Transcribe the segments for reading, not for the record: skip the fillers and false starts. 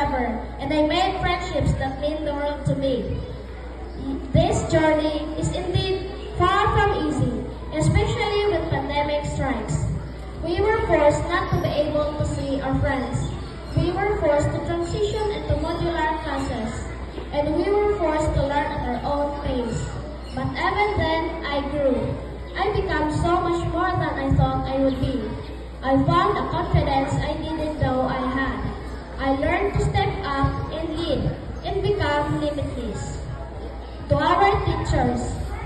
forever, and I made friendships that mean the world to me. This journey is indeed far from easy, especially when pandemic strikes. We were forced not to be able to see our friends. We were forced to transition into modular classes, and we were forced to learn at our own pace. But even then, I grew. I became so much more than I thought I would be. I found a confidence I didn't know I had. I learned to step up and lead and become limitless. To our teachers,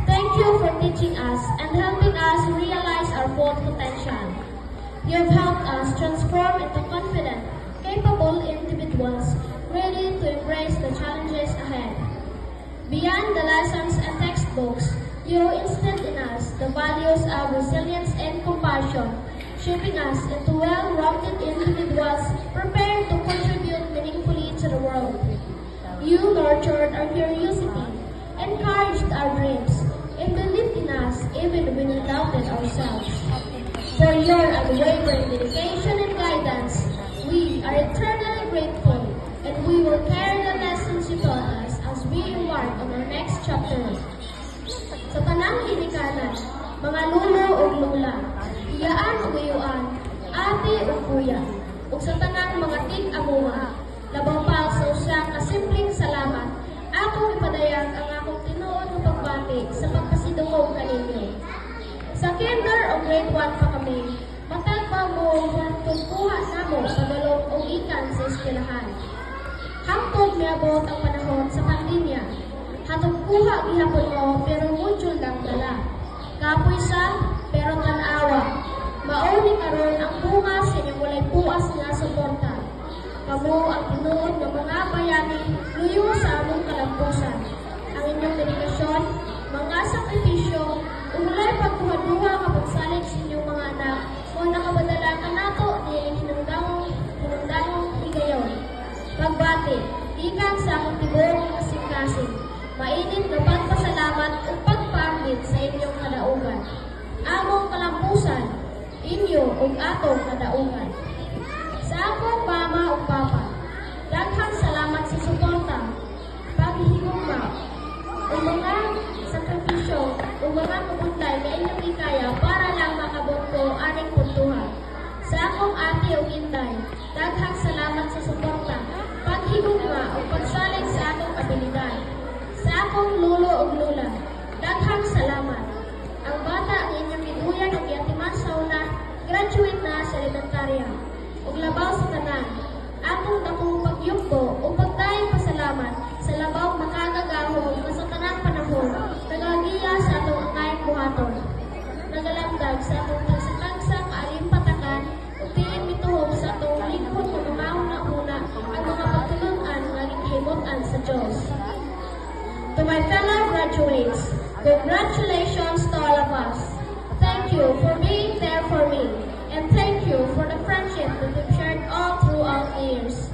thank you for teaching us and helping us realize our full potential. You have helped us transform into confident, capable individuals ready to embrace the challenges ahead. Beyond the lessons and textbooks, you instilled in us the values of resilience and compassion, shaping us into well-rounded individuals prepared to contribute meaningfully to the world. You nurtured our curiosity, encouraged our dreams, and believed in us even when we doubted ourselves. For your unwavering dedication and guidance, we are eternally grateful, and we will carry the lessons you taught us as we embark on our next chapter. Sa tanang hinikanan, mga lulo o lula, iyaan o gayuan, ate o kuya, ug sa tanang mga tig-amuha, labaw pa sa usang kasimpleng salamat, akong ipadayag ang akong tinuod ng pagbati sa pagpasidungog kaninyo. Sa kinder o grade 1 pa kami, matag pa mo tungkuha na mo pagalong o ikan sa eskwelahan. Hangtod miabot ang panahon sa pandemya. Hatod kuha gihapon mo pero module lang dala. Kapoy sa pero tanawa. Mauni karon ang bunga sa inyong walay puas nga suporta. Kamo ang tinuod ng mga bayani luyo sa among kalampusan. Ang inyong dedikasyon, mga sakripisyo, umulay pagkuhaduha kapag salig sa inyong mga anak o nakabadala ka nato ni hinungdangong higayon. Pagbati, ikan sa akong tibong kasing-kasing. Mainit na pagpasalamat o pagpangit sa inyong kadaugan. Among kalampusan, inyo o atong kadaugan. Sa akong mama o papa, daghang salamat sa suporta, paghihigugma, o mga sakripisyo o mga kabutlay na inyong ikaya para lang makabot ko aning puntuhan. Sa akong ate o inday, daghang salamat sa suporta, paghigugma o pagsalig sa atong abilidad. Sa akong lulo o lula, daghang salamat. Ang bata ang inyong giduyan o giatiman sa una, graduate na sa elementarya. Ug labaw sa tanan, atong dakong pagyugbo o pagdayeng pasalamat sa labaw makagagahon nga sa tanang panahon, nagagiya sa atong angayang buhaton. Nagalamdag sa atong tagsakagsa kaalimpatakan o piling mituhog sa atong lingkod ng mga una-una ang mga pagtulungan nga gihimotan sa Diyos. To my fellow graduates, congratulations to all of us. Thank you for being there for me, and thank you for the friendship that we've shared all throughout the years.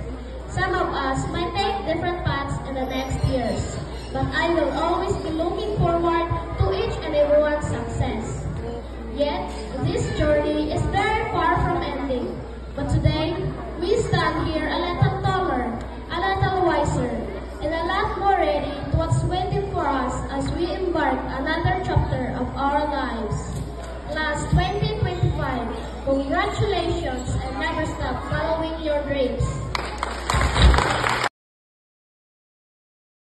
Some of us might take different paths in the next years, but I will always be looking forward to each and everyone's success. Yet, this journey is very far from ending, but today, we stand here a little taller, a little wiser, and a lot more ready to what's waiting for us as we embark another chapter of our lives. Class 2025, congratulations